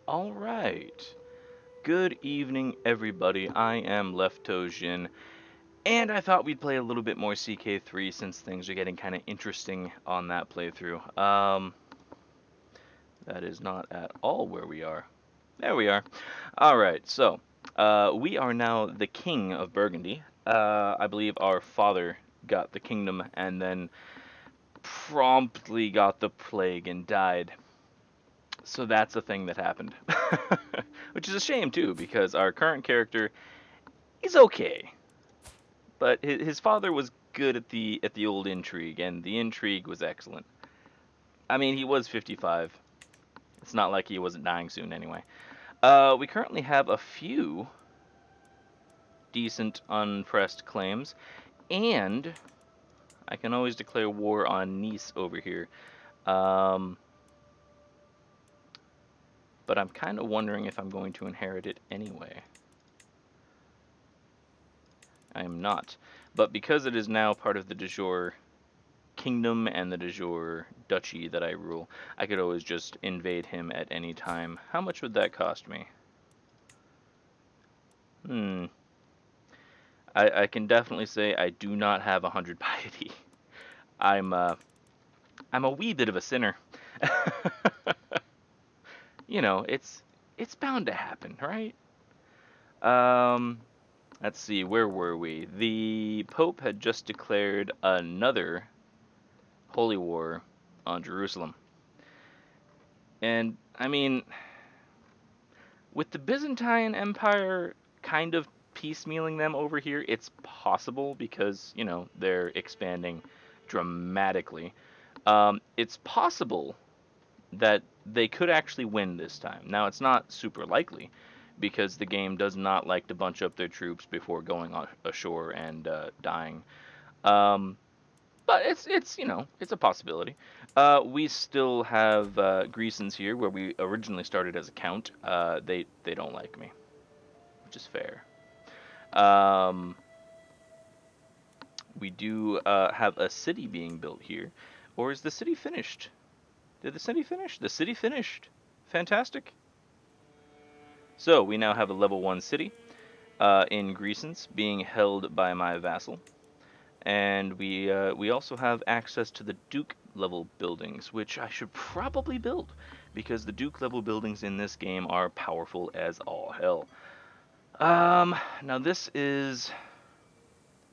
All right. Good evening, everybody. I am LeftToeDjinn, and I thought we'd play a little bit more CK3 since things are getting kind of interesting on that playthrough. That is not at all where we are. There we are. All right, so we are now the king of Burgundy. I believe our father got the kingdom and then promptly got the plague and died. So that's a thing that happened. Which is a shame too, because our current character is okay. But his father was good at the old intrigue, and the intrigue was excellent. I mean, he was 55. It's not like he wasn't dying soon anyway. We currently have a few decent unpressed claims, and I can always declare war on Nice over here. Um, but I'm kind of wondering if I'm going to inherit it anyway. I am not. But because it is now part of the de jure kingdom and the de jure duchy that I rule, I could always just invade him at any time. How much would that cost me? Hmm. I can definitely say I do not have 100 piety. I'm I'm a wee bit of a sinner. You know, it's bound to happen, right? Um, let's see, where were we? The Pope had just declared another holy war on Jerusalem. And I mean, with the Byzantine Empire kind of piecemealing them over here, it's possible because, you know, they're expanding dramatically. It's possible that they could actually win this time. Now, it's not super likely because the game does not like to bunch up their troops before going on ashore and dying. Um, but it's you know it's a possibility. We still have Greasons here, where we originally started as a count. They don't like me, which is fair. Um, we do have a city being built here, or is the city finished? Did the city finish? The city finished. Fantastic. So we now have a level 1 city in Greasons being held by my vassal. And we also have access to the Duke level buildings, which I should probably build because the Duke level buildings in this game are powerful as all hell. Now this is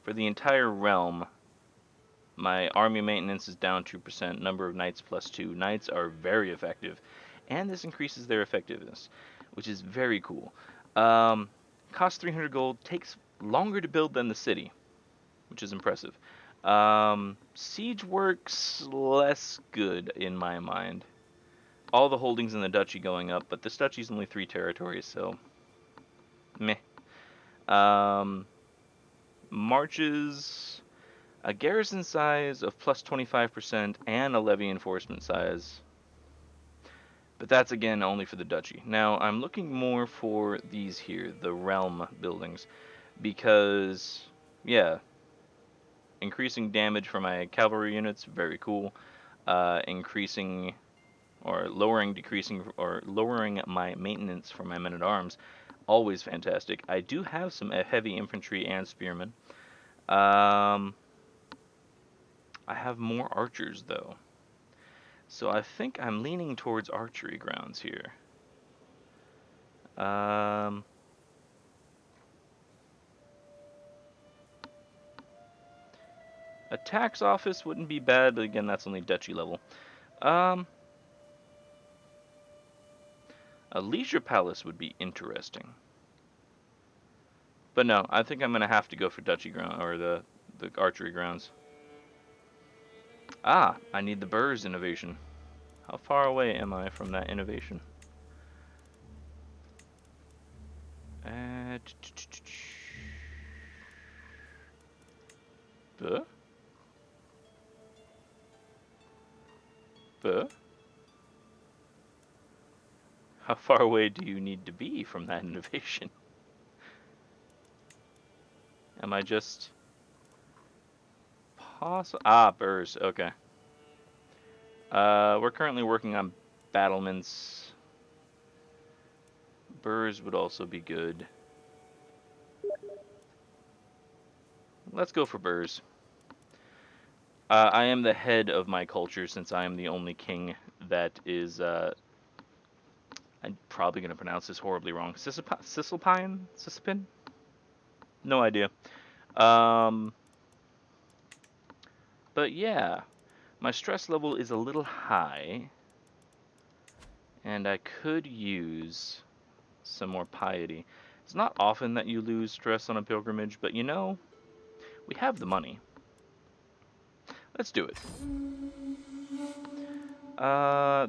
for the entire realm. My army maintenance is down 2%. Number of knights plus 2. Knights are very effective, and this increases their effectiveness, which is very cool. Um, Costs 300 gold. Takes longer to build than the city, which is impressive. Siege works less good in my mind. All the holdings in the duchy going up, but this duchy's only 3 territories, so meh. Um, Marches, a garrison size of plus 25% and a levy enforcement size. But that's again only for the duchy. Now I'm looking more for these here, the realm buildings, because yeah, increasing damage for my cavalry units, very cool. Increasing or lowering, decreasing, or lowering my maintenance for my men-at-arms, always fantastic. I do have some heavy infantry and spearmen. Um, I have more archers though, so I think I'm leaning towards archery grounds here. Um, a tax office wouldn't be bad, but again, that's only duchy level. Um, a leisure palace would be interesting. But no, I think I'm gonna have to go for duchy ground or the archery grounds. Ah, I need the burrs innovation. How far away am I from that innovation? Uh, buh? Buh? How far away do you need to be from that innovation? Am I just Ah, burrs. Okay. We're currently working on battlements. Burrs would also be good. Let's go for Burrs. I am the head of my culture since I am the only king that is, I'm probably going to pronounce this horribly wrong. Cisalpine? Cisalpine? No idea. But yeah, my stress level is a little high, and I could use some more piety. It's not often that you lose stress on a pilgrimage, but you know, we have the money. Let's do it.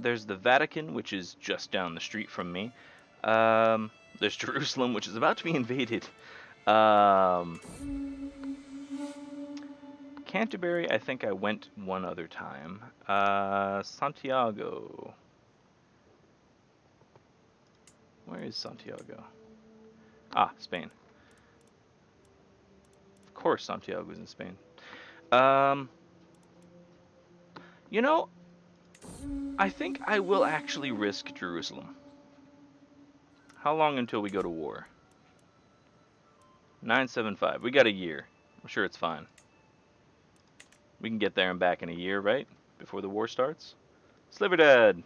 There's the Vatican, which is just down the street from me. There's Jerusalem, which is about to be invaded. Canterbury, I think I went one other time. Santiago. Where is Santiago? Ah, Spain. Of course Santiago's in Spain. You know, I think I will actually risk Jerusalem. How long until we go to war? 975. We got a year. I'm sure it's fine. We can get there and back in a year, right? Before the war starts? Sliver Dad!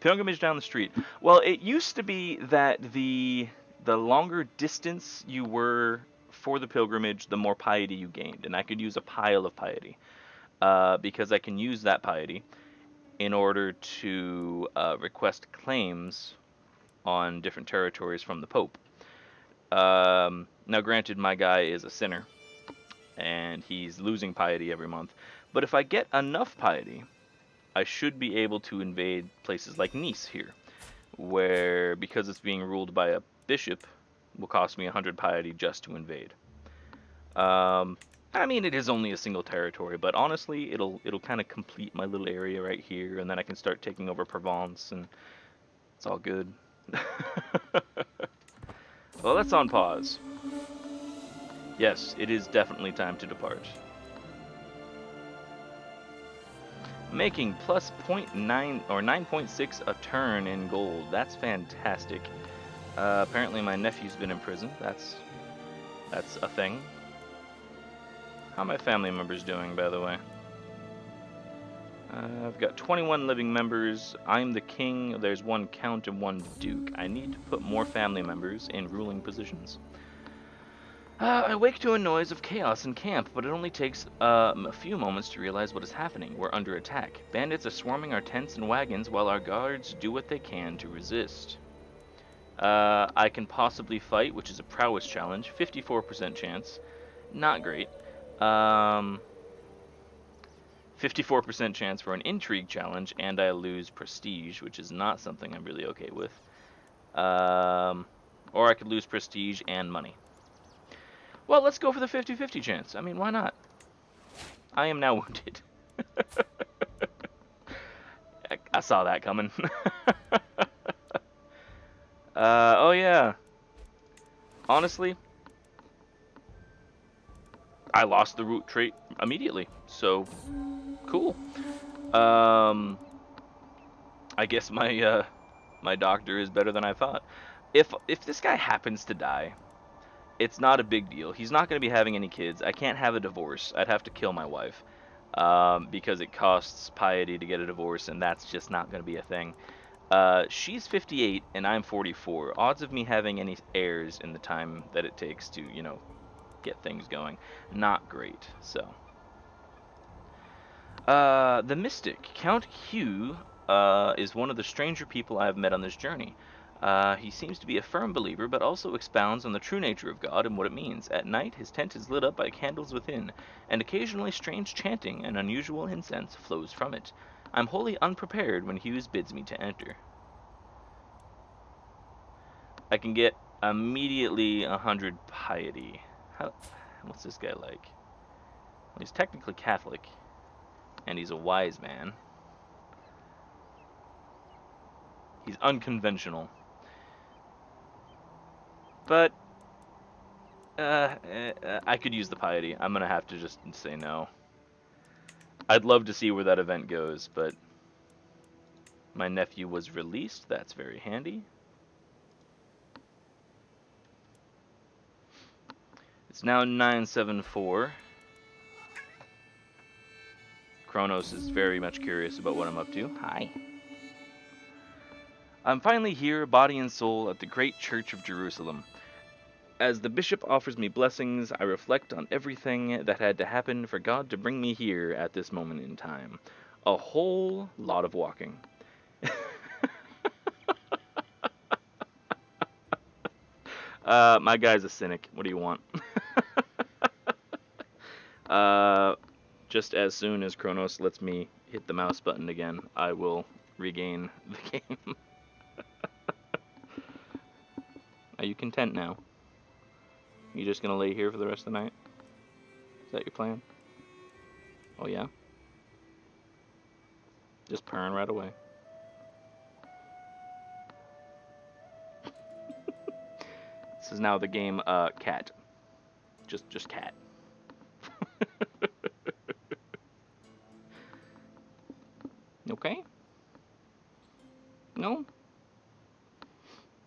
Pilgrimage down the street. Well, it used to be that the longer distance you were for the pilgrimage, the more piety you gained. And I could use a pile of piety. Because I can use that piety in order to request claims on different territories from the Pope. Now, granted, my guy is a sinner, and he's losing piety every month. But if I get enough piety, I should be able to invade places like Nice here, where, because it's being ruled by a bishop, will cost me 100 piety just to invade. I mean, it is only a single territory, but honestly, it'll kind of complete my little area right here, and then I can start taking over Provence, and it's all good. Well, that's on pause. Yes, it is definitely time to depart. Making plus 0.9 or 9.6 a turn in gold. That's fantastic. Apparently my nephew's been imprisoned. That's a thing. How are my family members doing, by the way? I've got 21 living members. I'm the king. There's one count and one duke. I need to put more family members in ruling positions. I wake to a noise of chaos in camp, but it only takes a few moments to realize what is happening. We're under attack. Bandits are swarming our tents and wagons while our guards do what they can to resist. I can possibly fight, which is a prowess challenge. 54% chance. Not great. 54% chance for an intrigue challenge, and I lose prestige, which is not something I'm really okay with. Or I could lose prestige and money. Well, let's go for the 50-50 chance. I mean, why not? I am now wounded. I saw that coming. Oh yeah. Honestly, I lost the root trait immediately, so cool. I guess my my doctor is better than I thought. If this guy happens to die, it's not a big deal. He's not going to be having any kids. I can't have a divorce. I'd have to kill my wife because it costs piety to get a divorce, and that's just not going to be a thing. She's 58 and I'm 44. Odds of me having any heirs in the time that it takes to, you know, get things going, not great. So, the mystic Count Hugh is one of the stranger people I have met on this journey. He seems to be a firm believer, but also expounds on the true nature of God and what it means. At night, his tent is lit up by candles within, and occasionally strange chanting and unusual incense flows from it. I'm wholly unprepared when Hughes bids me to enter. I can get immediately 100 piety. What's this guy like? Well, he's technically Catholic, and he's a wise man. He's unconventional. But I could use the piety. I'm gonna have to just say no. I'd love to see where that event goes, but My nephew was released. That's very handy. It's now 974. Kronos is very much curious about what I'm up to. Hi. I'm finally here, body and soul, at the great church of Jerusalem. As the bishop offers me blessings, I reflect on everything that had to happen for God to bring me here at this moment in time. A whole lot of walking. My guy's a cynic. What do you want? Just as soon as Kronos lets me hit the mouse button again, I will regain the game. Are you content now? You just gonna lay here for the rest of the night? Is that your plan? Oh yeah? Just purring right away. This is now the game, cat. Just cat. Okay? No?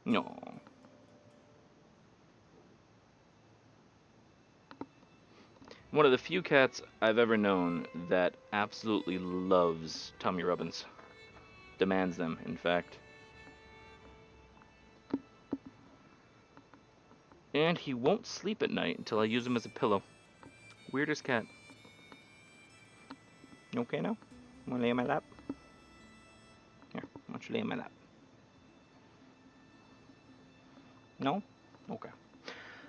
No. One of the few cats I've ever known that absolutely loves tummy rubbins. Demands them, in fact. And he won't sleep at night until I use him as a pillow. Weirdest cat. You okay now? Wanna lay in my lap? Here, why don't you lay in my lap? No? Okay.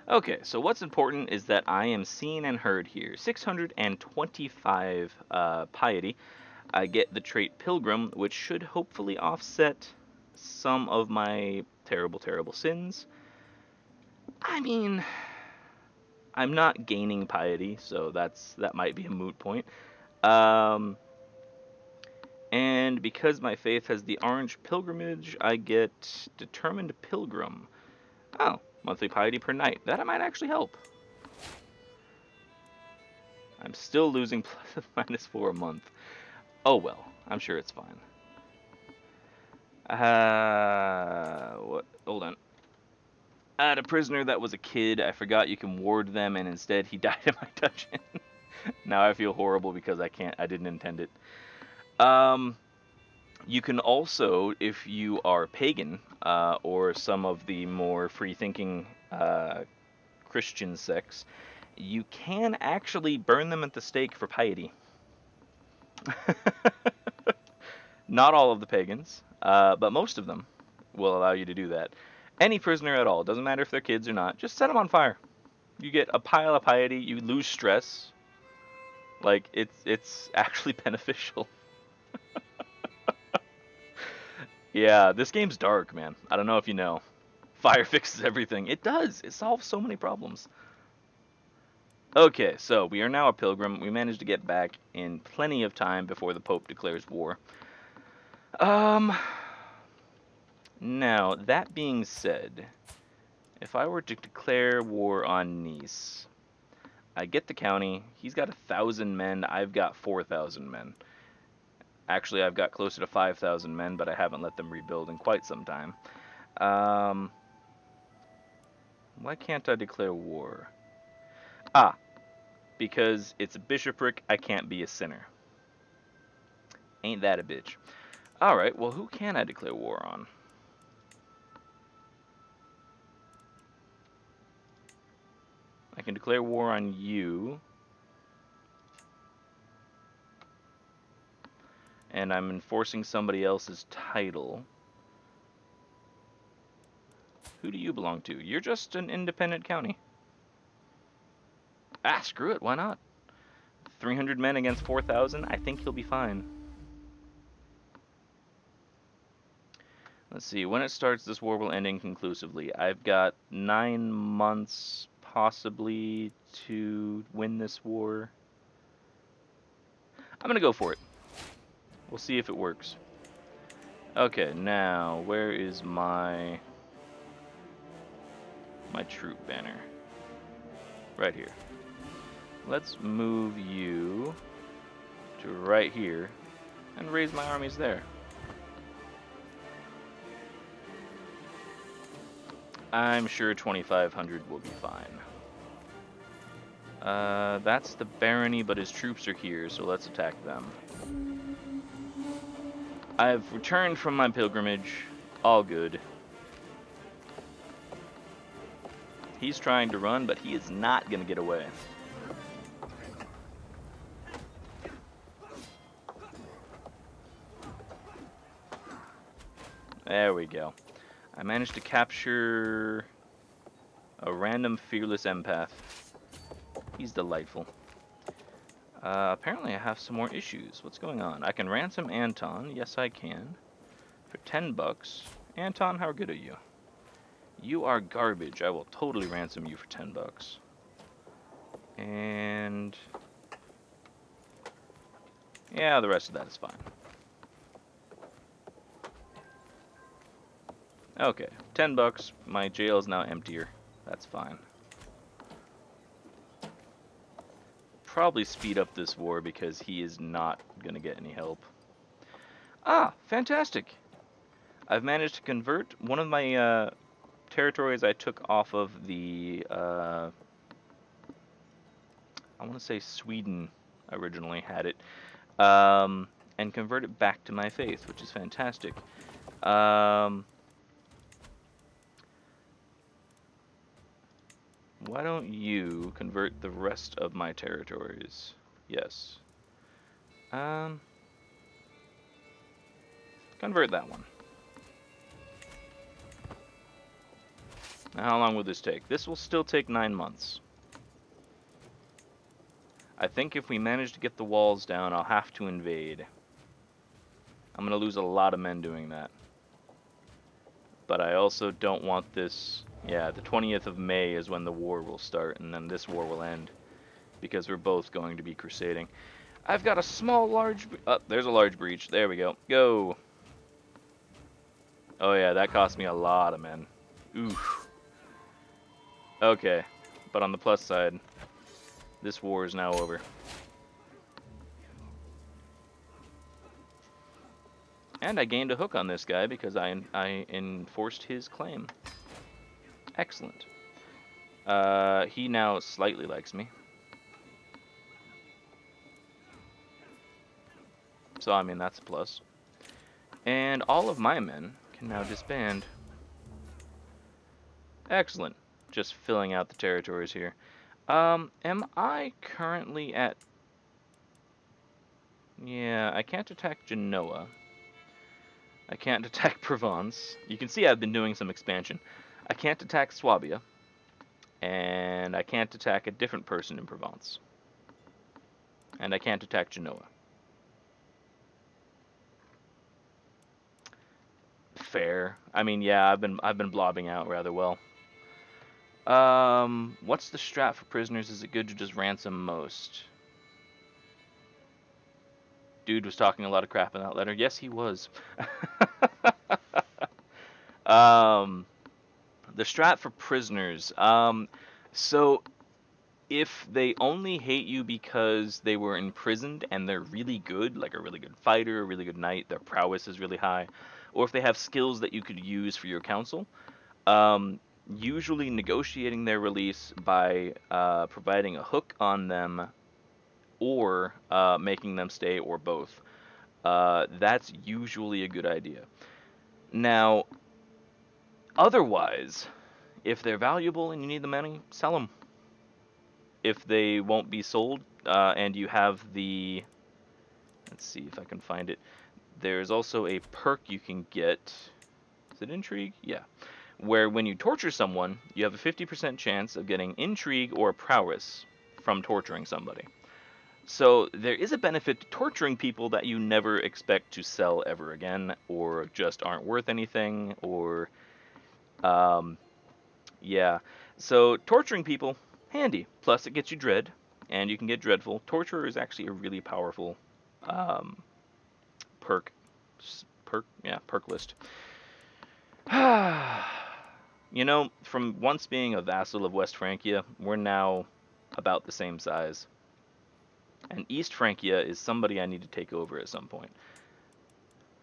Okay, so what's important is that I am seen and heard here. 625 piety. I get the trait Pilgrim, which should hopefully offset some of my terrible, terrible sins. I mean, I'm not gaining piety, so that might be a moot point. And because my faith has the orange pilgrimage, I get determined pilgrim. Oh, monthly piety per night. That might actually help. I'm still losing -4 a month. Oh well, I'm sure it's fine. What? Hold on. I had a prisoner that was a kid. I forgot you can ward them, and instead he died in my dungeon. Now I feel horrible because I didn't intend it. You can also, if you are pagan, or some of the more free-thinking Christian sects, you can actually burn them at the stake for piety. Not all of the pagans, but most of them will allow you to do that. Any prisoner at all, doesn't matter if they're kids or not, just set them on fire. You get a pile of piety, you lose stress. Like, it's actually beneficial. Yeah, this game's dark, man. I don't know if you know. Fire fixes everything. It does. It solves so many problems. Okay, so we are now a pilgrim. We managed to get back in plenty of time before the Pope declares war. Now, that being said, if I were to declare war on Nice, I get the county. He's got 1,000 men. I've got 4,000 men. Actually, I've got closer to 5,000 men, but I haven't let them rebuild in quite some time. Why can't I declare war? Ah, because it's a bishopric, I can't be a sinner. Ain't that a bitch? Alright, well, who can I declare war on? I can declare war on you. And I'm enforcing somebody else's title. Who do you belong to? You're just an independent county. Ah, screw it, why not? 300 men against 4,000? I think he'll be fine. Let's see, when it starts, this war will end inconclusively. I've got 9 months, possibly, to win this war. I'm gonna go for it. We'll see if it works. Okay, now, where is my troop banner? Right here. Let's move you to right here and raise my armies there. I'm sure 2,500 will be fine. That's the barony, but his troops are here, so let's attack them. I've returned from my pilgrimage. All good. He's trying to run, but he is not going to get away. There we go. I managed to capture a random fearless empath. He's delightful. Apparently I have some more issues. What's going on? I can ransom Anton. Yes, I can. For 10 bucks. Anton, how good are you? You are garbage. I will totally ransom you for 10 bucks. And yeah, the rest of that is fine. Okay, 10 bucks. My jail is now emptier. That's fine. Probably speed up this war because he is not going to get any help. Ah, fantastic. I've managed to convert one of my territories I took off of the, I want to say Sweden originally had it, and convert it back to my faith, which is fantastic. Why don't you convert the rest of my territories? Yes. Convert that one. Now, how long will this take? This will still take 9 months. I think if we manage to get the walls down, I'll have to invade. I'm going to lose a lot of men doing that. But I also don't want this... Yeah, the 20th of May is when the war will start, and then this war will end. Because we're both going to be crusading. I've got a small, large... Oh, there's a large breach. There we go. Go! Oh yeah, that cost me a lot of men. Oof. Okay, but on the plus side, this war is now over. And I gained a hook on this guy because I enforced his claim. Excellent. He now slightly likes me. So, I mean, that's a plus. And all of my men can now disband. Excellent. Just filling out the territories here. Am I currently at... Yeah, I can't attack Genoa. I can't attack Provence. You can see I've been doing some expansion. I can't attack Swabia. And I can't attack a different person in Provence. And I can't attack Genoa. Fair. I mean, yeah, I've been blobbing out rather well. What's the strat for prisoners? Is it good to just ransom most? Dude was talking a lot of crap in that letter. Yes, he was. The strat for prisoners. So if they only hate you because they were imprisoned and they're really good, like a really good fighter, a really good knight, their prowess is really high, or if they have skills that you could use for your council, usually negotiating their release by providing a hook on them or making them stay, or both. That's usually a good idea. Now, otherwise, if they're valuable and you need the money, sell them. If they won't be sold, and you have the... Let's see if I can find it. There's also a perk you can get. Is it intrigue? Yeah. Where when you torture someone, you have a 50% chance of getting intrigue or prowess from torturing somebody. So there is a benefit to torturing people that you never expect to sell ever again, or just aren't worth anything, or... yeah. So torturing people, handy. Plus it gets you dread, and you can get dreadful. Torture is actually a really powerful perk list. You know, from once being a vassal of West Francia, we're now about the same size. And East Francia is somebody I need to take over at some point.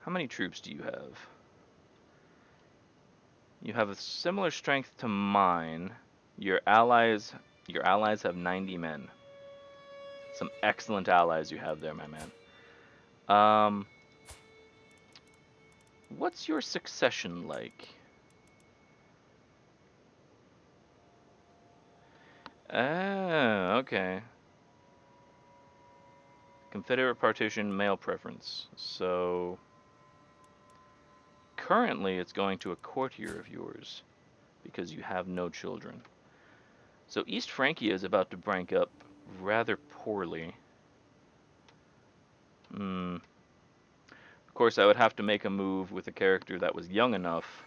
How many troops do you have? You have a similar strength to mine. Your allies have 90 men. Some excellent allies you have there, my man. What's your succession like? Ah, okay. Confederate partition male preference. So currently it's going to a courtier of yours because you have no children. So East Francia is about to rank up rather poorly. Of course, I would have to make a move with a character that was young enough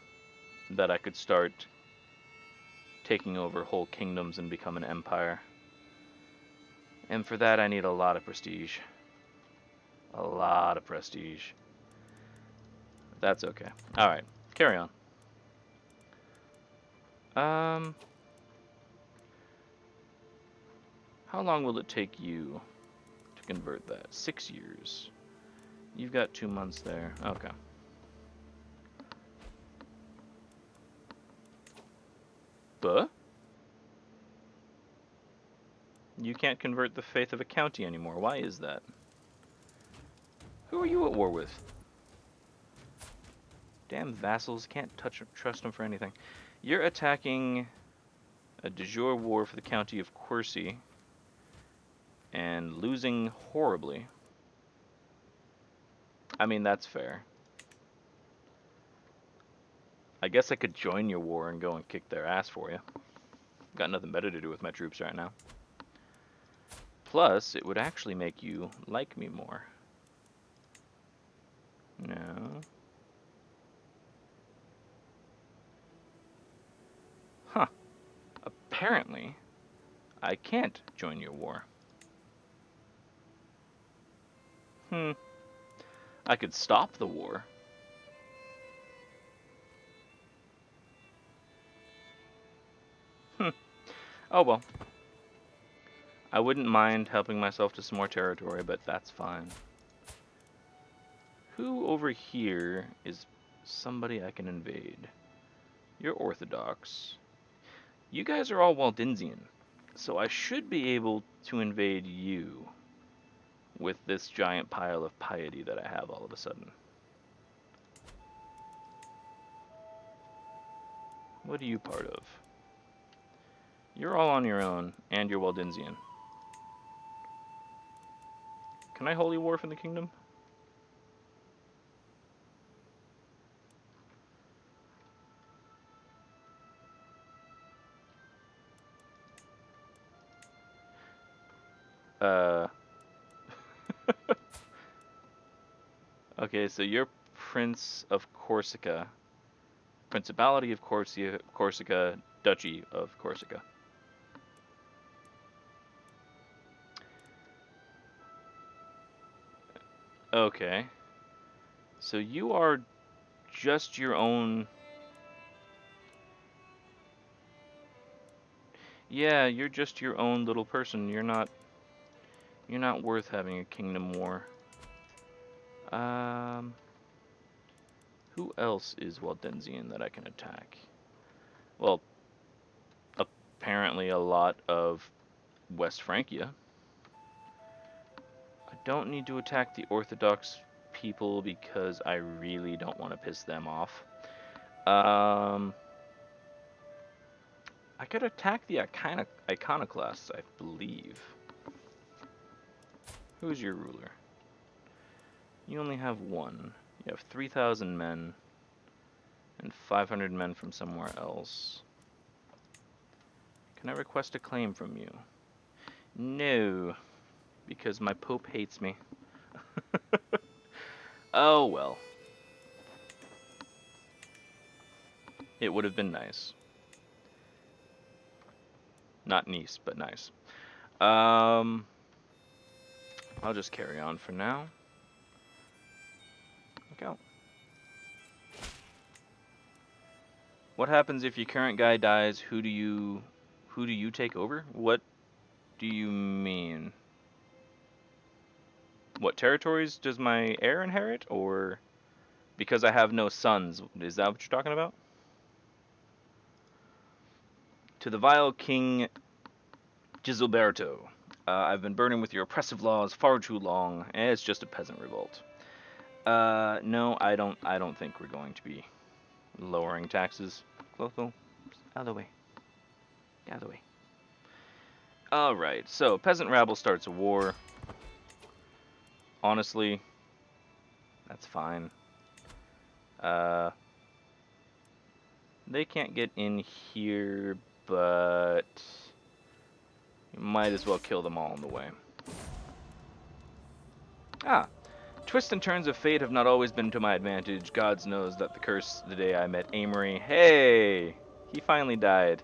that I could start taking over whole kingdoms and become an empire. And for that, I need a lot of prestige. A lot of prestige. That's okay. Alright, carry on. How long will it take you to convert that? 6 years. You've got 2 months there. Okay. But you can't convert the faith of a county anymore. Why is that? Who are you at war with? Damn vassals, can't trust them for anything. You're attacking a de jure war for the county of Quercy and losing horribly. I mean, that's fair. I guess I could join your war and go and kick their ass for you. Got nothing better to do with my troops right now. Plus, it would actually make you like me more. No. Huh. Apparently, I can't join your war. I could stop the war. Oh well. I wouldn't mind helping myself to some more territory, but that's fine. Who over here is somebody I can invade? You're Orthodox. You guys are all Waldensian, so I should be able to invade you with this giant pile of piety that I have all of a sudden. What are you part of? You're all on your own, and you're Waldensian. Can I holy war from the kingdom? Okay, so you're Prince of Corsica. Principality of Corsica, Duchy of Corsica. Okay. So you are just your own... Yeah, you're just your own little person. You're not worth having a kingdom war. Who else is Waldensian that I can attack? Well, apparently a lot of West Francia. I don't need to attack the Orthodox people because I really don't want to piss them off. I could attack the iconoclasts, I believe. Who's your ruler? You only have one. You have 3,000 men and 500 men from somewhere else. Can I request a claim from you? No, because my Pope hates me. Oh well. It would have been nice. Not nice, but nice. I'll just carry on for now. Look out. What happens if your current guy dies? Who do you take over? What do you mean? What territories does my heir inherit, or because I have no sons? Is that what you're talking about? To the vile King Gisilberto. I've been burdened with your oppressive laws far too long, and it's just a peasant revolt. No, I don't think we're going to be lowering taxes. Clotho, out of the way. Out of the way. Alright, so peasant rabble starts a war. Honestly, that's fine. They can't get in here, but you might as well kill them all on the way. Ah, twists and turns of fate have not always been to my advantage. Gods knows that the curse the day I met Amory. Hey, he finally died.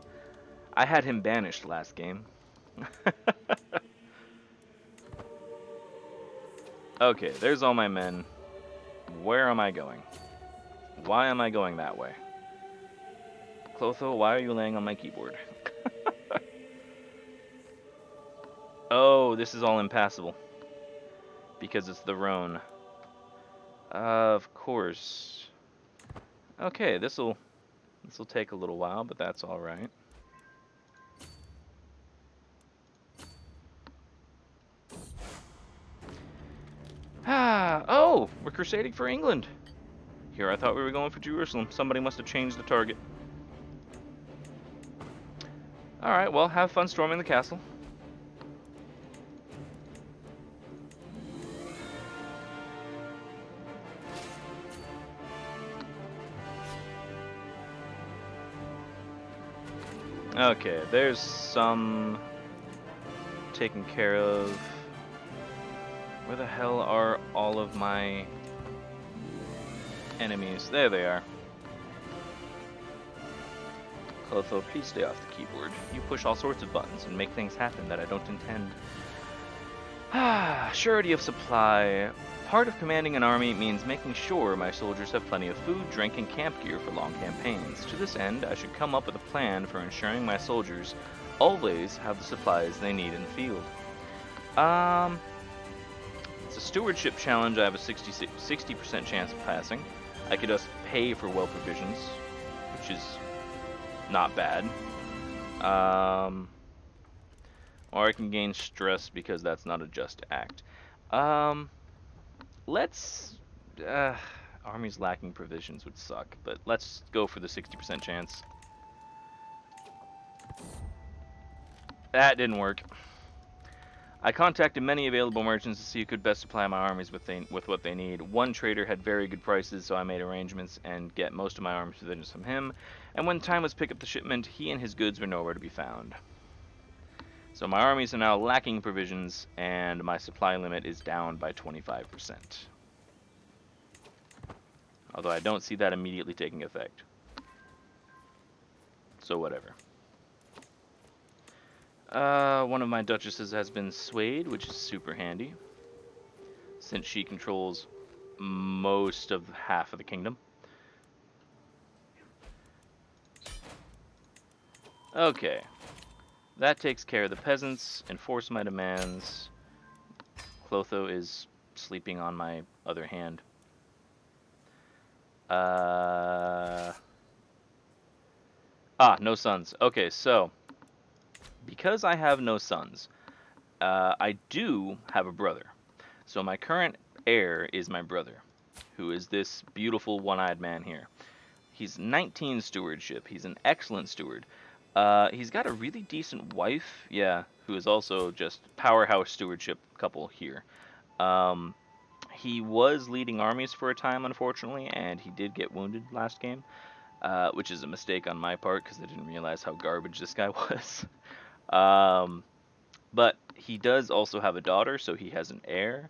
I had him banished last game. Okay, there's all my men. Where am I going? Why am I going that way? Clotho, why are you laying on my keyboard? Oh, this is all impassable. Because it's the Rhone. Of course. Okay, this'll take a little while, but that's alright. Ah, oh, we're crusading for England. Here I thought we were going for Jerusalem. Somebody must have changed the target. Alright, well, have fun storming the castle. Okay, there's some taken care of. Where the hell are all of my enemies? There they are. Clotho, please stay off the keyboard. You push all sorts of buttons and make things happen that I don't intend. Ah, surety of supply. Part of commanding an army means making sure my soldiers have plenty of food, drink, and camp gear for long campaigns. To this end, I should come up with a plan for ensuring my soldiers always have the supplies they need in the field. It's a stewardship challenge. I have a 60% chance of passing. I could just pay for well provisions, which is not bad. Or I can gain stress because that's not a just act. Let's... armies lacking provisions would suck, but let's go for the 60% chance. That didn't work. I contacted many available merchants to see who could best supply my armies with what they need. One trader had very good prices, so I made arrangements and get most of my arms provisions from him. And when time was to pick up the shipment, he and his goods were nowhere to be found. So my armies are now lacking provisions, and my supply limit is down by 25%. Although I don't see that immediately taking effect. So whatever. One of my duchesses has been swayed, which is super handy, since she controls most of half of the kingdom. Okay. That takes care of the peasants. Enforce my demands. Clotho is sleeping on my other hand. No sons. Okay, so because I have no sons, I do have a brother. So my current heir is my brother, who is this beautiful one-eyed man here. He's 19 stewardship. He's an excellent steward. He's got a really decent wife, yeah, who is also just powerhouse stewardship couple here. He was leading armies for a time, unfortunately, and he did get wounded last game, which is a mistake on my part because I didn't realize how garbage this guy was. But he does also have a daughter, so he has an heir.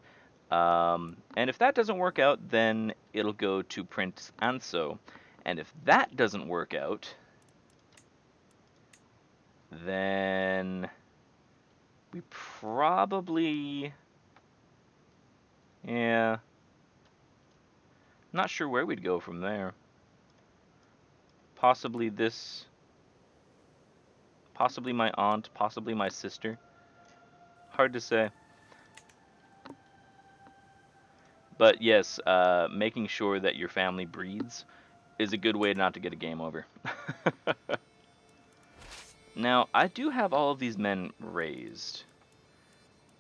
And if that doesn't work out, then it'll go to Prince Anso. And if that doesn't work out, then we probably... Yeah. Not sure where we'd go from there. Possibly this. Possibly my aunt. Possibly my sister. Hard to say. But yes, making sure that your family breeds is a good way not to get a game over. Now, I do have all of these men raised.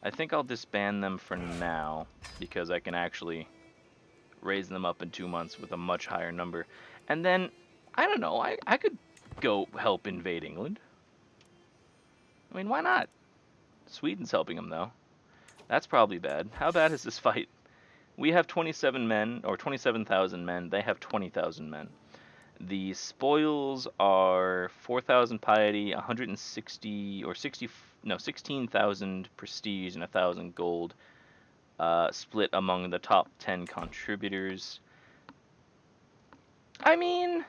I think I'll disband them for now, because I can actually raise them up in 2 months with a much higher number. And then, I don't know, I could go help invade England. I mean, why not? Sweden's helping them, though. That's probably bad. How bad is this fight? We have 27 men, or 27,000 men. They have 20,000 men. The spoils are 4,000 piety, 160 or 60, no, 16,000 prestige and 1,000 gold, split among the top 10 contributors. I mean,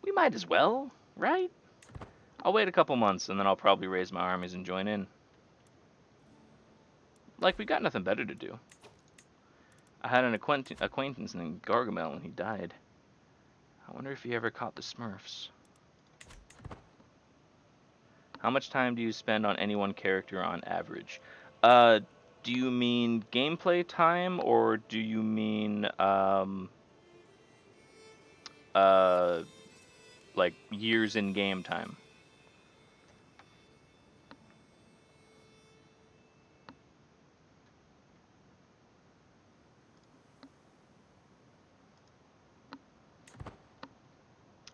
we might as well, right? I'll wait a couple months and then I'll probably raise my armies and join in. Like, we got nothing better to do. I had an acquaintance named Gargamel and he died. I wonder if he ever caught the Smurfs. How much time do you spend on any one character on average? Do you mean gameplay time, or do you mean, like, years in game time?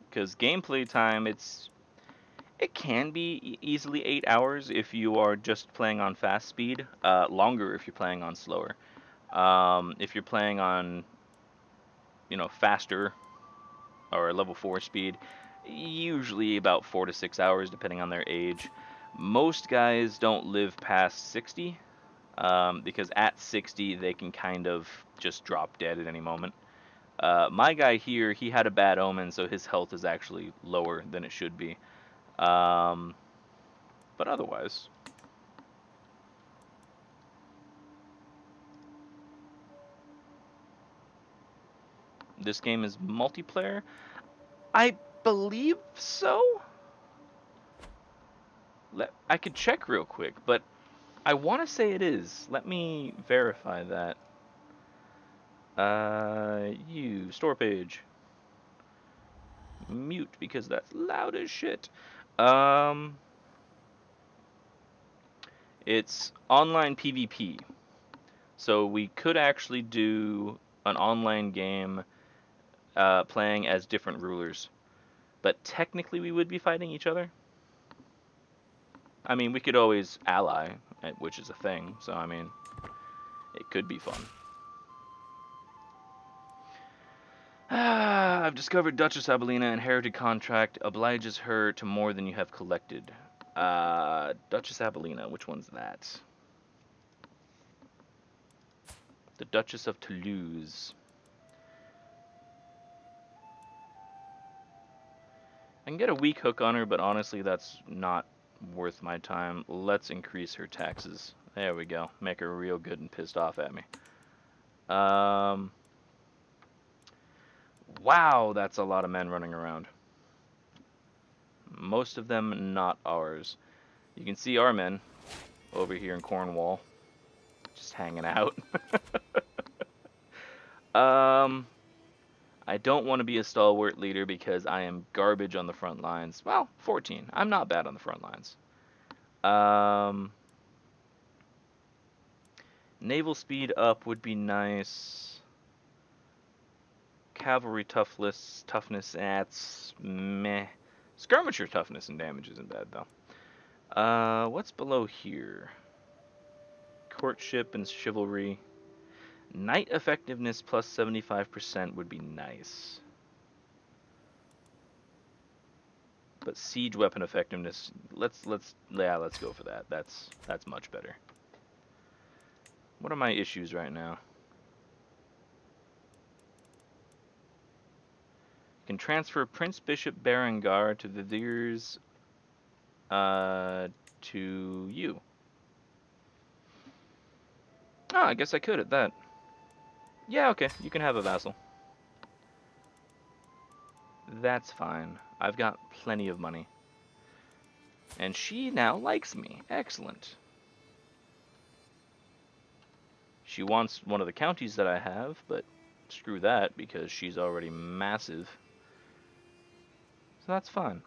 Because gameplay time, it can be easily 8 hours if you are just playing on fast speed. Longer if you're playing on slower. If you're playing on, faster or level 4 speed, usually about 4 to 6 hours depending on their age. Most guys don't live past 60, because at 60 they can kind of just drop dead at any moment. My guy here, he had a bad omen, so his health is actually lower than it should be. But otherwise, this game is multiplayer. I believe so. I could check real quick, but I want to say it is. Let me verify that. Store page. Mute because that's loud as shit. It's online PvP. So we could actually do an online game playing as different rulers. But technically we would be fighting each other. I mean, we could always ally, which is a thing. So, I mean, it could be fun. I've discovered Duchess Abelina inherited contract obliges her to more than you have collected. Duchess Abelina, which one's that? The Duchess of Toulouse. I can get a weak hook on her, but honestly, that's not worth my time. Let's increase her taxes. There we go. Make her real good and pissed off at me. Wow, that's a lot of men running around. Most of them not ours. You can see our men over here in Cornwall, just hanging out. I don't want to be a stalwart leader because I am garbage on the front lines. Well, 14. I'm not bad on the front lines. Naval speed up would be nice. Cavalry toughness, that's meh. Skirmisher toughness and damage isn't bad though. What's below here? Courtship and chivalry. Knight effectiveness plus 75% would be nice. But siege weapon effectiveness, let's go for that. That's much better. What are my issues right now? Can transfer Prince Bishop Berengar to the Viziers to you. Oh, I guess I could at that. Yeah, okay, you can have a vassal. That's fine. I've got plenty of money. And she now likes me. Excellent. She wants one of the counties that I have, but screw that because she's already massive. So that's fine.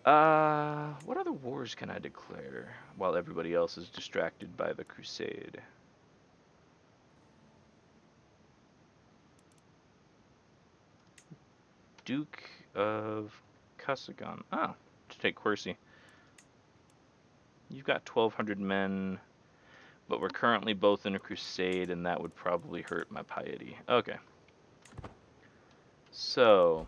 What other wars can I declare while everybody else is distracted by the crusade? Duke of Kusagan. Ah, to take Quercy. You've got 1,200 men, but we're currently both in a crusade, and that would probably hurt my piety. Okay. So,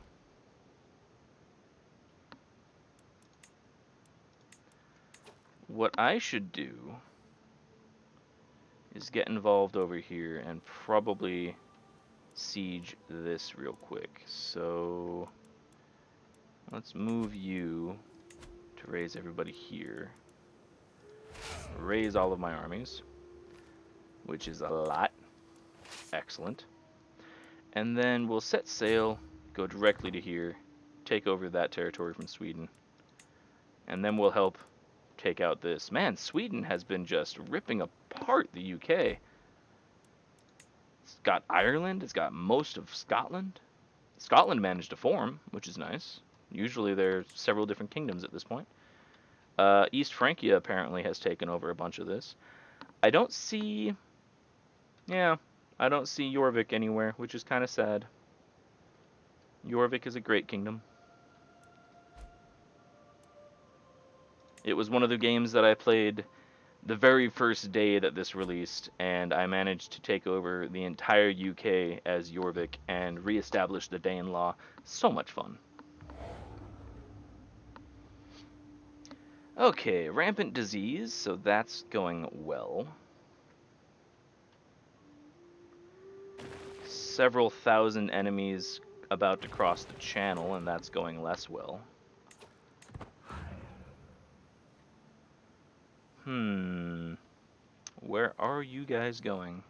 what I should do is get involved over here and probably siege this real quick. So, let's move you to raise everybody here. Raise all of my armies, which is a lot. Excellent. And then we'll set sail, go directly to here, take over that territory from Sweden, and then we'll help take out this. Man, Sweden has been just ripping apart the UK. It's got Ireland, it's got most of Scotland. Scotland managed to form, which is nice. Usually there's several different kingdoms at this point. East Francia apparently has taken over a bunch of this. I don't see... Yeah, I don't see Jorvik anywhere, which is kind of sad. Jorvik is a great kingdom. It was one of the games that I played the very first day that this released, and I managed to take over the entire UK as Jorvik and reestablish the Danelaw. So much fun. Okay, rampant disease, so that's going well. Several thousand enemies about to cross the channel, and that's going less well. Where are you guys going?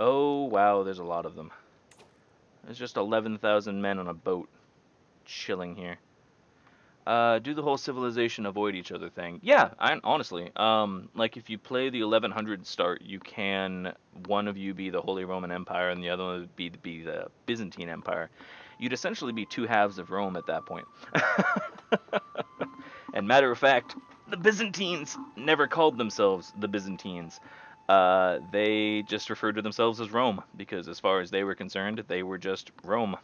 Oh, wow, there's a lot of them. There's just 11,000 men on a boat chilling here. Do the whole civilization avoid each other thing. Yeah, honestly, like if you play the 1100 start, you can, one of you be the Holy Roman Empire and the other one would be the Byzantine Empire. You'd essentially be two halves of Rome at that point. And matter of fact, the Byzantines never called themselves the Byzantines. They just referred to themselves as Rome, because as far as they were concerned, they were just Rome.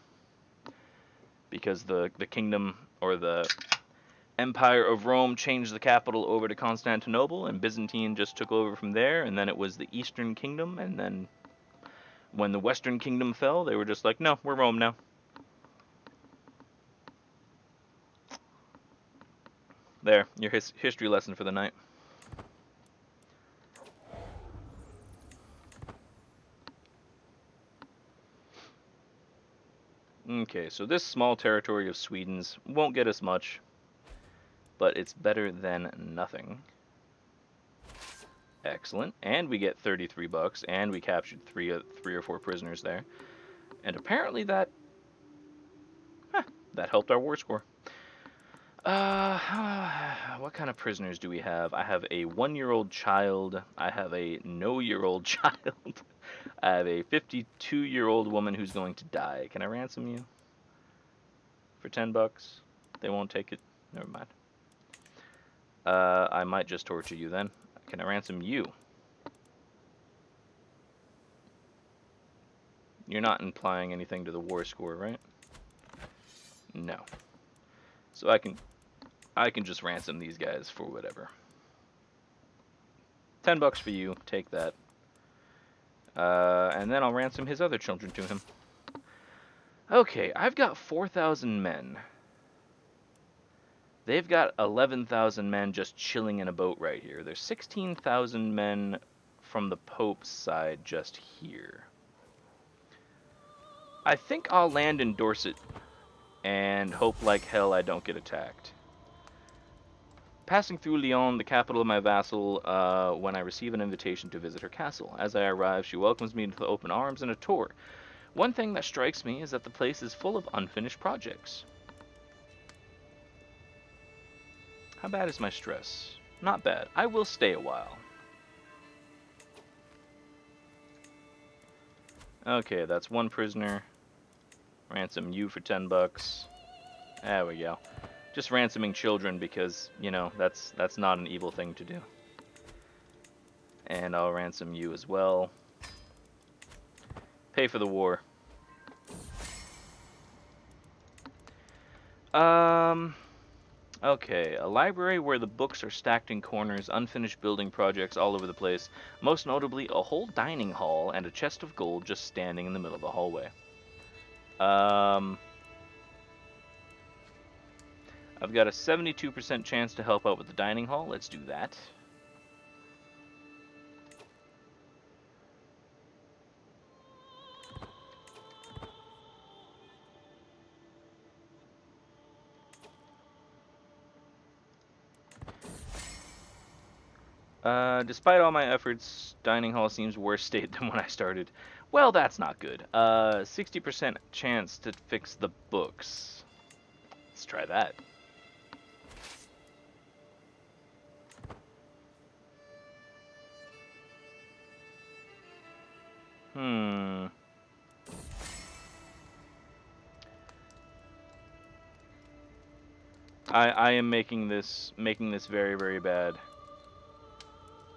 Because the kingdom, or the Empire of Rome, changed the capital over to Constantinople, and Byzantine just took over from there, and then it was the Eastern Kingdom, and then when the Western Kingdom fell, they were just like, no, we're Rome now. There, your history lesson for the night. Okay, so this small territory of Sweden's won't get us much, but it's better than nothing. Excellent, and we get 33 bucks, and we captured three or four prisoners there, and apparently that helped our war score. What kind of prisoners do we have? I have a 1-year-old child. I have a no-year-old child. I have a 52-year-old woman who's going to die. Can I ransom you? For 10 bucks? They won't take it. Never mind. I might just torture you then. Can I ransom you? You're not implying anything to the war score, right? No. So I can just ransom these guys for whatever. 10 bucks for you. Take that. And then I'll ransom his other children to him. Okay, I've got 4,000 men. They've got 11,000 men just chilling in a boat right here. There's 16,000 men from the Pope's side just here. I think I'll land in Dorset and hope like hell I don't get attacked. Passing through Lyon, the capital of my vassal, when I receive an invitation to visit her castle. As I arrive, she welcomes me with open arms and a tour. One thing that strikes me is that the place is full of unfinished projects. How bad is my stress? Not bad. I will stay a while. Okay, that's one prisoner. Ransom you for 10 bucks. There we go. Just ransoming children because, you know, that's not an evil thing to do. And I'll ransom you as well. Pay for the war. Okay, a library where the books are stacked in corners, unfinished building projects all over the place. Most notably, a whole dining hall and a chest of gold just standing in the middle of the hallway. I've got a 72% chance to help out with the dining hall. Let's do that. Despite all my efforts, dining hall seems worse state than when I started. Well, that's not good. 60% chance to fix the books. Let's try that. I am making this very, very bad.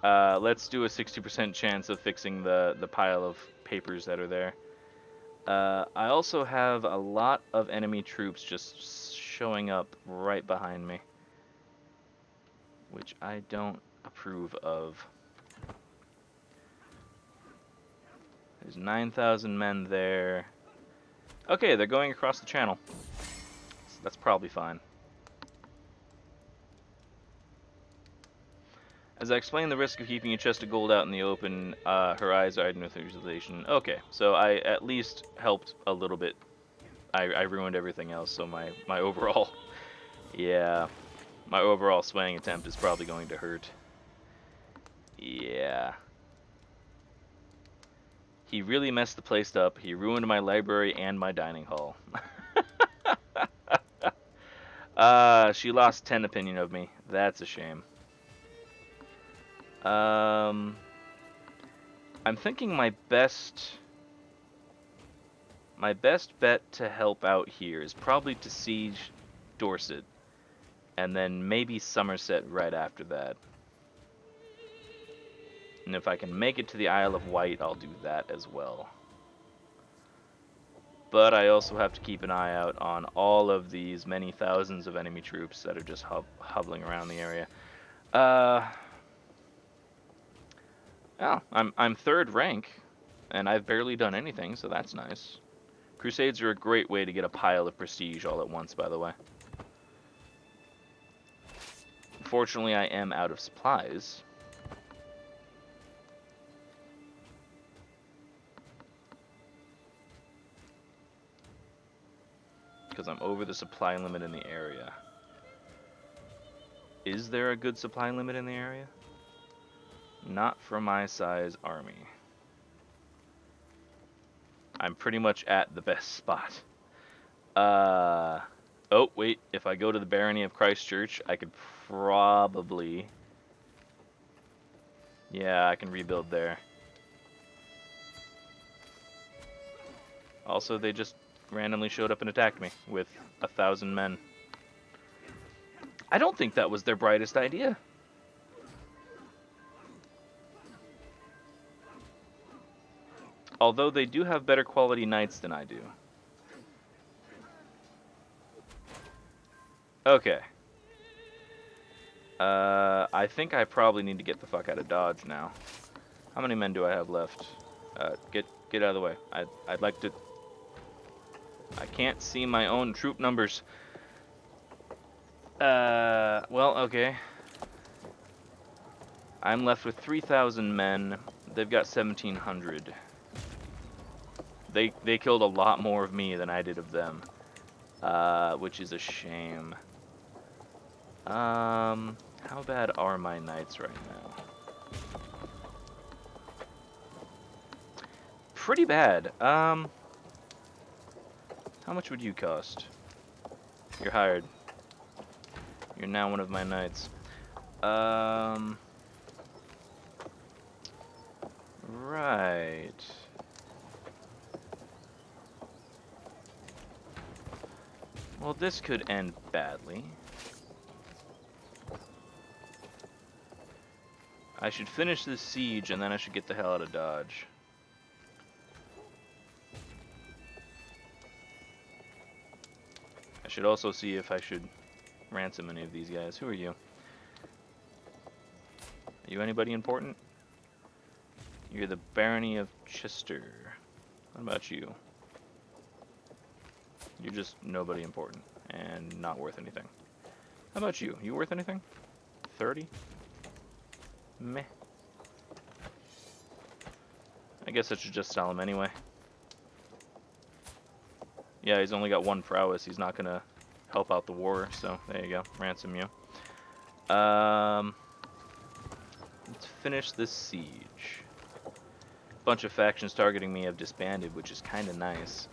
Let's do a 60% chance of fixing the pile of papers that are there. I also have a lot of enemy troops just showing up right behind me, which I don't approve of. There's 9,000 men there. Okay, they're going across the channel. So that's probably fine. As I explained the risk of keeping a chest of gold out in the open, her eyes eyed with visualization. Okay, so I at least helped a little bit. I ruined everything else, so my overall, yeah, my overall swaying attempt is probably going to hurt. Yeah. He really messed the place up. He ruined my library and my dining hall. She lost 10 opinion of me. That's a shame. I'm thinking my best bet to help out here is probably to siege Dorset, and then maybe Somerset right after that. And if I can make it to the Isle of Wight, I'll do that as well. But I also have to keep an eye out on all of these many thousands of enemy troops that are just hovering around the area. Oh, I'm third rank, and I've barely done anything, so that's nice. Crusades are a great way to get a pile of prestige all at once, by the way. Unfortunately, I am out of supplies. Because I'm over the supply limit in the area. Is there a good supply limit in the area? Not for my size army. I'm pretty much at the best spot. Oh, wait. If I go to the Barony of Christchurch, I could probably... Yeah, I can rebuild there. Also, they just randomly showed up and attacked me with 1,000 men. I don't think that was their brightest idea. Although they do have better quality knights than I do. Okay. I think I probably need to get the fuck out of Dodge now. How many men do I have left? Get out of the way. I'd like to... I can't see my own troop numbers. Well, okay. I'm left with 3,000 men. They've got 1,700. They killed a lot more of me than I did of them. Which is a shame. How bad are my knights right now? Pretty bad. How much would you cost? You're hired. You're now one of my knights. Right. Well, this could end badly. I should finish this siege, and then I should get the hell out of Dodge. I should also see if I should ransom any of these guys. Who are you? Are you anybody important? You're the Barony of Chester. What about you? You're just nobody important and not worth anything. How about you? You worth anything? 30? Meh. I guess I should just sell him anyway. Yeah, he's only got 1 prowess. He's not gonna help out the war, so there you go. Ransom you. Let's finish this siege. Bunch of factions targeting me have disbanded, which is kind of nice.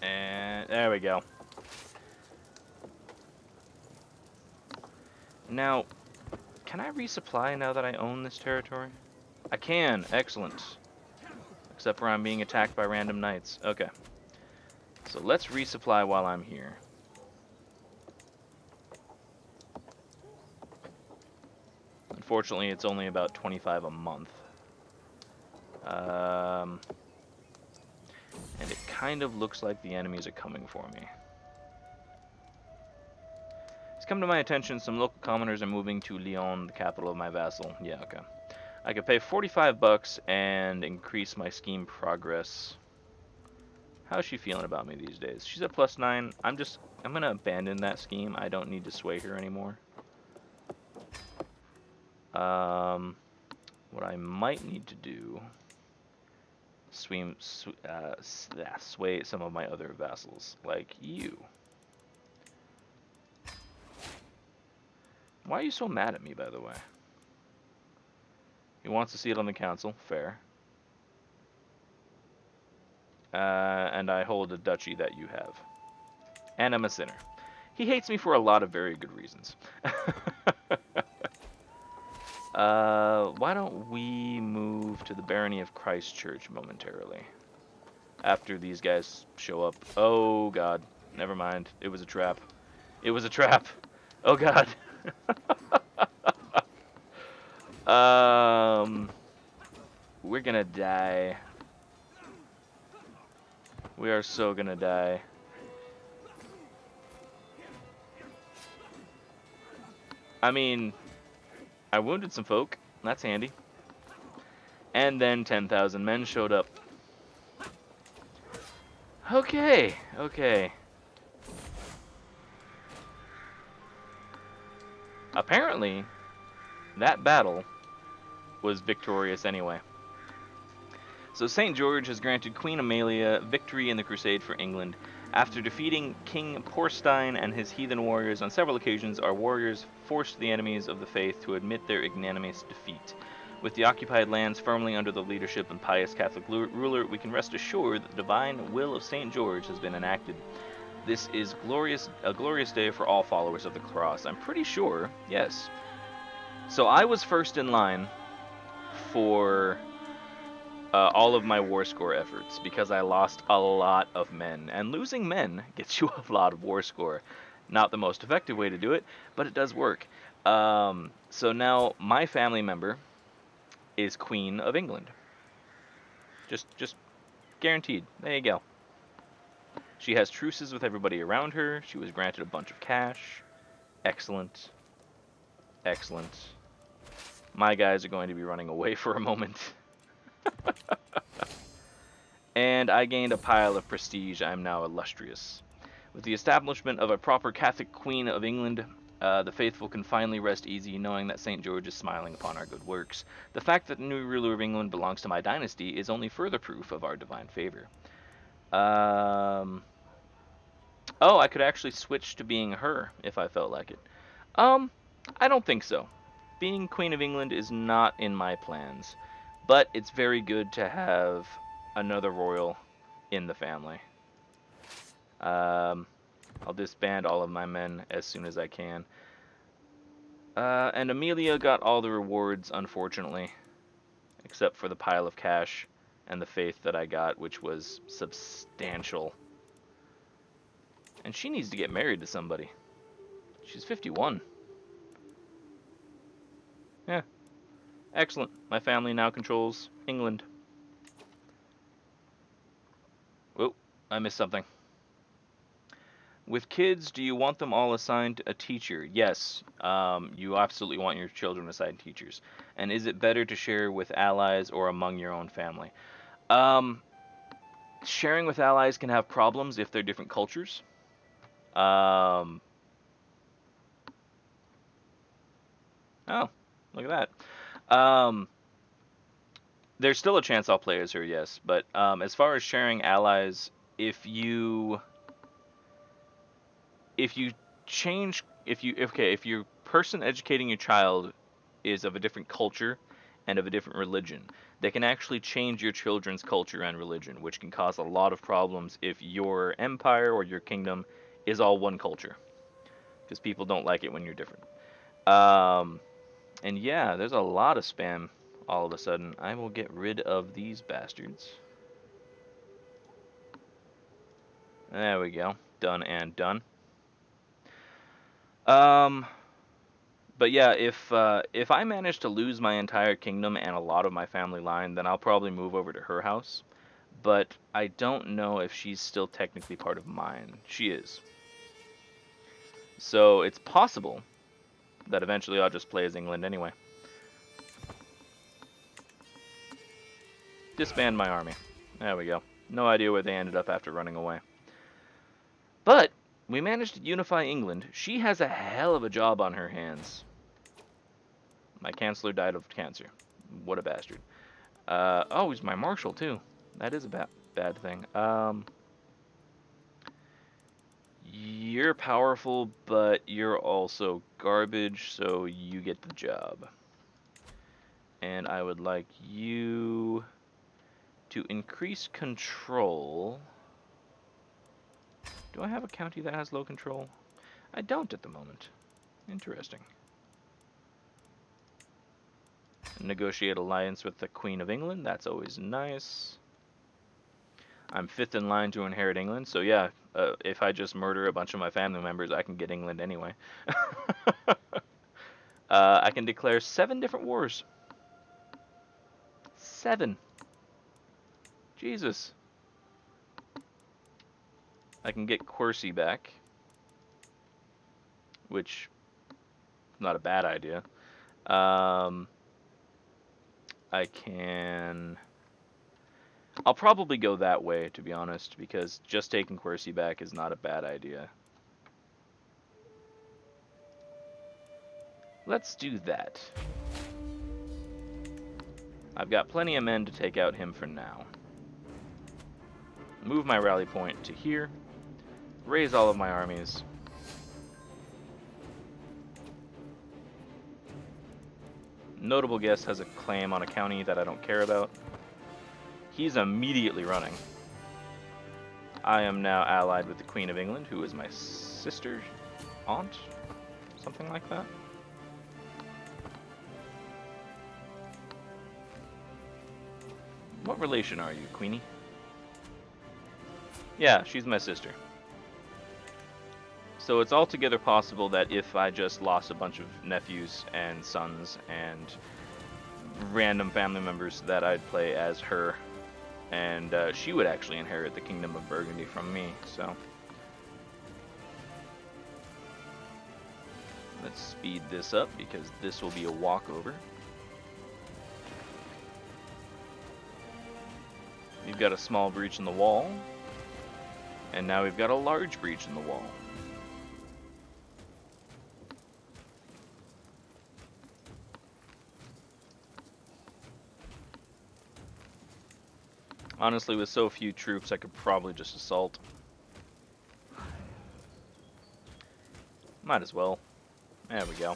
And there we go. Now, can I resupply now that I own this territory? I can. Excellent. Except for I'm being attacked by random knights. Okay. So let's resupply while I'm here. Unfortunately, it's only about 25 a month. And it kind of looks like the enemies are coming for me. It's come to my attention some local commoners are moving to Lyon, the capital of my vassal. Yeah, okay. I could pay 45 bucks and increase my scheme progress. How's she feeling about me these days? She's at +9. I'm gonna abandon that scheme. I don't need to sway her anymore. What I might need to do, sway some of my other vassals, like you. Why are you so mad at me, by the way? He wants to see it on the council. Fair. And I hold a duchy that you have. And I'm a sinner. He hates me for a lot of very good reasons. Why don't we move to the Barony of Christchurch momentarily? After these guys show up. Oh, God. Never mind. It was a trap. It was a trap. Oh, God. We're gonna die. We are so gonna die. I mean, I wounded some folk. That's handy. And then 10,000 men showed up. Okay, okay. Apparently, that battle was victorious anyway. So St. George has granted Queen Amalia victory in the crusade for England. After defeating King Porstein and his heathen warriors on several occasions, our warriors forced the enemies of the faith to admit their ignominious defeat. With the occupied lands firmly under the leadership and pious Catholic ruler, we can rest assured that the divine will of St. George has been enacted. This is a glorious day for all followers of the cross. I'm pretty sure, yes. So I was first in line for all of my war score efforts because I lost a lot of men. And losing men gets you a lot of war score. Not the most effective way to do it, but it does work. So now my family member is Queen of England. Just guaranteed. There you go. She has truces with everybody around her. She was granted a bunch of cash. Excellent. Excellent. My guys are going to be running away for a moment. And I gained a pile of prestige. I am now illustrious. With the establishment of a proper Catholic Queen of England, the faithful can finally rest easy knowing that St. George is smiling upon our good works. The fact that the new ruler of England belongs to my dynasty is only further proof of our divine favor. Oh, I could actually switch to being her if I felt like it. I don't think so. Being Queen of England is not in my plans, but it's very good to have another royal in the family. I'll disband all of my men as soon as I can. And Amelia got all the rewards, unfortunately, except for the pile of cash and the faith that I got, which was substantial. And she needs to get married to somebody. She's 51. Yeah. Excellent. My family now controls England. Whoa, I missed something. With kids, do you want them all assigned a teacher? Yes, you absolutely want your children assigned teachers. And is it better to share with allies or among your own family? Sharing with allies can have problems if they're different cultures. Oh, look at that. There's still a chance I'll play as her, yes. But as far as sharing allies, if your person educating your child is of a different culture and of a different religion, they can actually change your children's culture and religion, which can cause a lot of problems if your empire or your kingdom is all one culture, because people don't like it when you're different. And yeah, there's a lot of spam all of a sudden. I will get rid of these bastards. There we go. Done and done. But yeah, if I manage to lose my entire kingdom and a lot of my family line, then I'll probably move over to her house. But I don't know if she's still technically part of mine. She is. So it's possible that eventually I'll just play as England anyway. Disband my army. There we go. No idea where they ended up after running away. But we managed to unify England. She has a hell of a job on her hands. My chancellor died of cancer. What a bastard. Oh, he's my marshal too. That is a bad thing. You're powerful, but you're also garbage, so you get the job. And I would like you to increase control. Do I have a county that has low control? I don't at the moment. Interesting. Negotiate alliance with the Queen of England. That's always nice. I'm 5th in line to inherit England, so yeah, if I just murder a bunch of my family members, I can get England anyway. I can declare 7 different wars. 7. Jesus. I can get Quercy back, which is not a bad idea. I can... I'll probably go that way, to be honest, because just taking Quercy back is not a bad idea. Let's do that. I've got plenty of men to take out him for now. Move my rally point to here. Raise all of my armies. Notable guest has a claim on a county that I don't care about. He's immediately running. I am now allied with the Queen of England, who is my sister, aunt, something like that. What relation are you, Queenie? Yeah, she's my sister. So it's altogether possible that if I just lost a bunch of nephews and sons and random family members, that I'd play as her, and she would actually inherit the Kingdom of Burgundy from me, so. Let's speed this up, because this will be a walkover. We've got a small breach in the wall, and now we've got a large breach in the wall. Honestly, with so few troops, I could probably just assault. Might as well. There we go.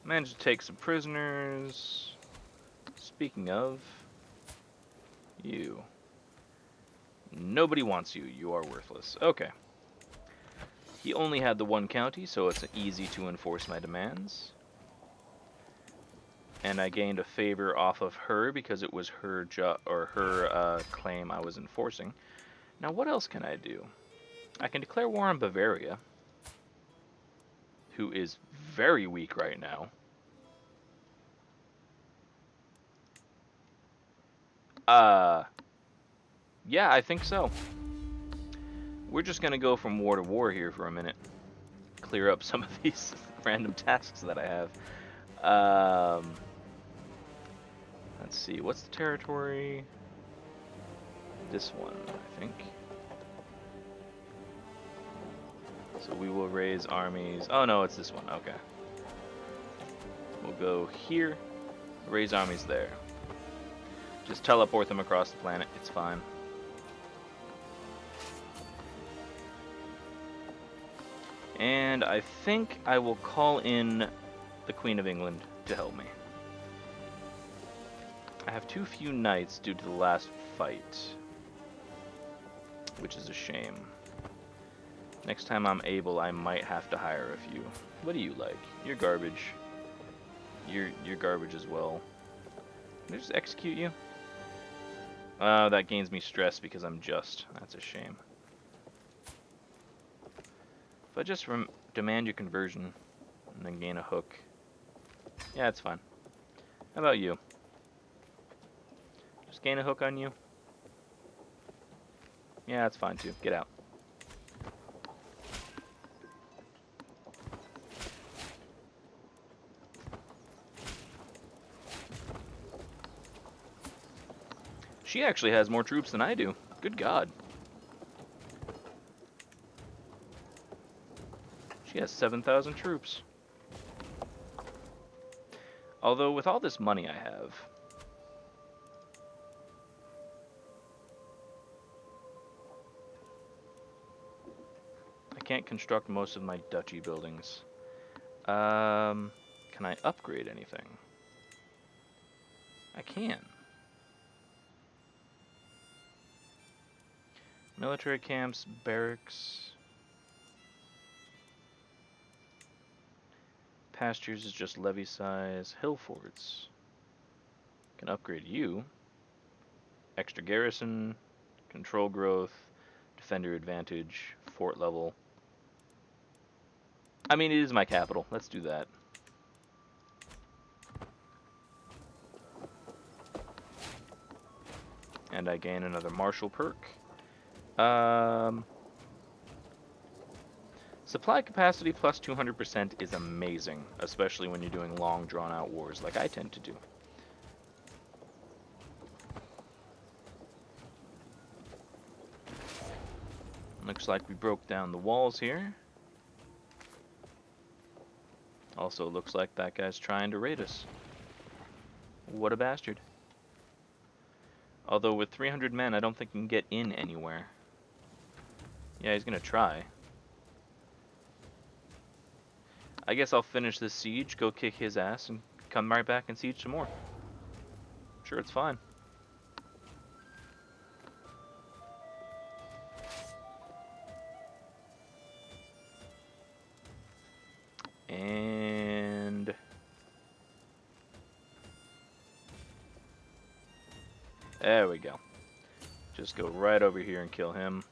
Managed to take some prisoners. Speaking of, you. Nobody wants you. You are worthless. Okay. He only had the one county, so it's easy to enforce my demands. And I gained a favor off of her because it was her claim I was enforcing. Now, what else can I do? I can declare war on Bavaria, who is very weak right now. Yeah, I think so. We're just gonna go from war to war here for a minute. Clear up some of these random tasks that I have. Let's see, what's the territory? This one, I think. So we will raise armies. Oh no, it's this one, okay. We'll go here, raise armies there. Just teleport them across the planet, it's fine. And I think I will call in the Queen of England to help me. I have too few knights due to the last fight, which is a shame. Next time I'm able, I might have to hire a few. What do you like? You're garbage. You're garbage as well. Can I just execute you? That gains me stress because I'm just. That's a shame. If I just demand your conversion and then gain a hook. Yeah, it's fine. How about you? Just gain a hook on you? Yeah, that's fine too. Get out. She actually has more troops than I do. Good God. She has 7,000 troops. Although, with all this money I have... I can't construct most of my duchy buildings. Can I upgrade anything? I can. Military camps, barracks. Pastures is just levy size. Hill forts. Can upgrade you. Extra garrison, control growth, defender advantage, fort level. I mean, it is my capital. Let's do that. And I gain another martial perk. Supply capacity plus 200% is amazing, especially when you're doing long, drawn-out wars like I tend to do. Looks like we broke down the walls here. Also looks like that guy's trying to raid us. What a bastard. Although with 300 men, I don't think he can get in anywhere. Yeah, he's gonna try. I guess I'll finish this siege, go kick his ass, and come right back and siege some more. Sure, it's fine. And... there we go. Just go right over here and kill him.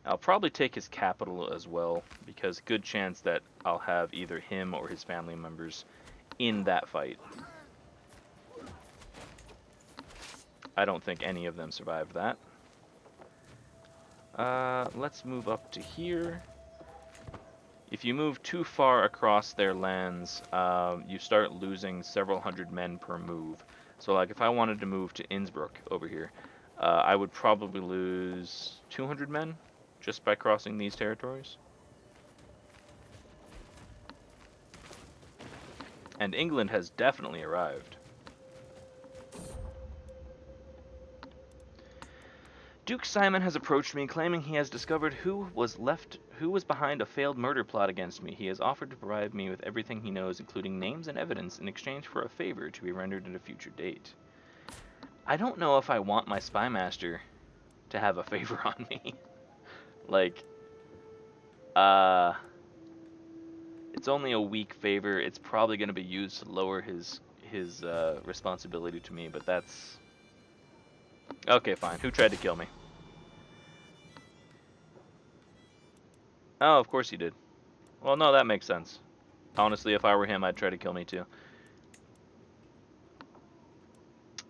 I'll probably take his capital as well, because good chance that I'll have either him or his family members in that fight. I don't think any of them survived that. Let's move up to here. If you move too far across their lands, you start losing several hundred men per move. So like if I wanted to move to Innsbruck over here, I would probably lose 200 men just by crossing these territories. And England has definitely arrived. Duke Simon has approached me, claiming he has discovered who was behind a failed murder plot against me. He has offered to provide me with everything he knows, including names and evidence, in exchange for a favor to be rendered at a future date. I don't know if I want my spy master to have a favor on me. Like, it's only a weak favor. It's probably going to be used to lower his responsibility to me, but that's okay. Fine. Who tried to kill me? Oh, of course he did. Well, no, that makes sense. Honestly, if I were him, I'd try to kill me too.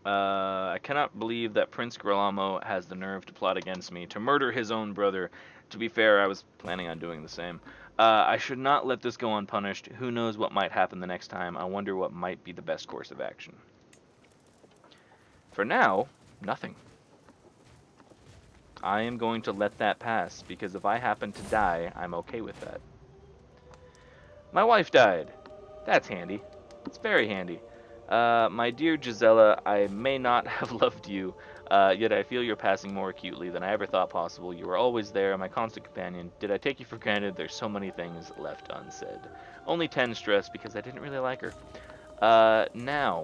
I cannot believe that Prince Girolamo has the nerve to plot against me, to murder his own brother. To be fair, I was planning on doing the same. I should not let this go unpunished. Who knows what might happen the next time? I wonder what might be the best course of action. For now, nothing. I am going to let that pass, because if I happen to die, I'm okay with that. My wife died. That's handy. It's very handy. My dear Gisela, I may not have loved you, yet I feel you're passing more acutely than I ever thought possible. You were always there, my constant companion. Did I take you for granted? There's so many things left unsaid. Only 10 stress because I didn't really like her. Now,